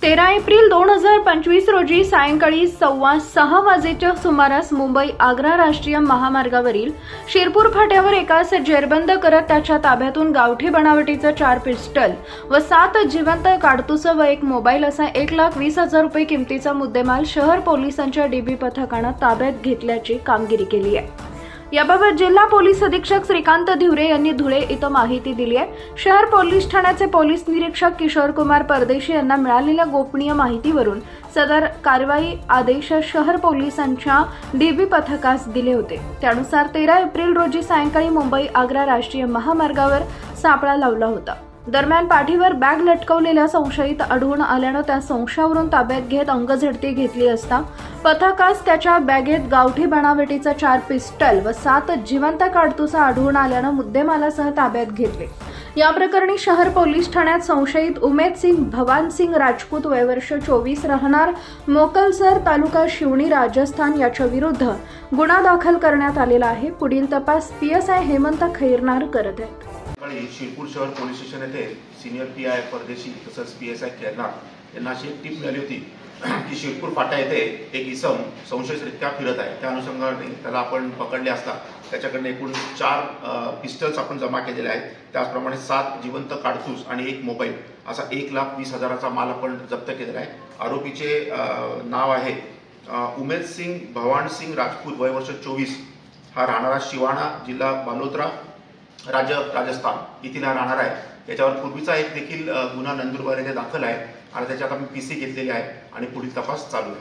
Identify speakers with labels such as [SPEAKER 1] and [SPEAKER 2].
[SPEAKER 1] 13 April 2025 रोजी सायंकाळी 6:15 वाजेच्या सुमारास मुंबई आग्रा राष्ट्रीय महामार्गावरील शिरपूर फाट्यावर एकास जेरबंद करत त्याच्या ताब्यातून गावठी बनावटीचं 4 पिस्टल व 7 जिवंत काडतुस व एक मोबाईल असा 1,20,000 रुपये किमतीचा मुद्देमाल शहर पोलिसांच्या डीबी पथकाने ताब्यात घेतल्याची कामगिरी केली आहे। याबाबत जिल्हा पोलीस अधीक्षक श्रीकांत धिवरे यांनी धुळे इथं माहिती दिली आहे। शहर पोलीस ठाण्याचे पोलीस निरीक्षक किशोर कुमार परदेशी यांना मिळालेल्या गोपनीय माहितीवरून सदर कारवाई आदेश शहर पोलिसांच्या डीबी पथकास दिले होते। त्यानुसार 13 एप्रिल रोजी सायंकाळी मुंबई आग्रा राष्ट्रीय महामार्गावर सापळा लावला होता। दरम्यान पाठीवर बॅग लटकवलेल्या संशयित आढळून आल्यानं त्या संशयावरून ताब्यात घेत अंगझडती घेतली असता पथकास त्याच्या बॅगेत गावठी बनावटीचा 4 पिस्टल व 7 जिवंत काडतुस आढळून आल्यानं मुद्देमालासह ताब्यात घेतले। या प्रकरणी शहर पोलीस ठाण्यात संशयित उमेद सिंग भवान सिंग राजपूत वय वर्ष 24 राहणार मोकलसर तालुका शिवणी राजस्थान याच्या विरुद्ध गुन्हा दाखल करण्यात आलेला आहे। पुढील तपास PSI हेमंत खैरनार करत आहेत।
[SPEAKER 2] शिरपूर शहर पोलीस स्टेशन येथे सिनियर PI परदेशी तसंच PSI खैरनार यांना अशी एक टीप मिळाली होती की शिरपूर फाटा येथे एक इसम संशयितरित्या फिरत आहे। त्या अनुषंगाने त्याला आपण पकडले असता त्याच्याकडे एकूण 4 पिस्टल्स आपण जमा केलेले आहेत। त्याचप्रमाणे 7 जिवंत काडतूस आणि एक मोबाईल असा 1,20,000चा माल आपण जप्त केलेला आहे। आरोपीचे नाव आहे उमेद सिंग भवान सिंग राजपूत वय वर्ष 24 हा राहणारा शिवाणा जिल्हा बालोतरा राज्य राजस्थान येथील हा राहणार आहे। याच्यावर पूर्वीचा एक देखील गुन्हा नंदुरबार येथे दाखल आहे आणि त्याच्यात आम्ही PC घेतलेली आहे आणि पुढील तपास चालू आहे।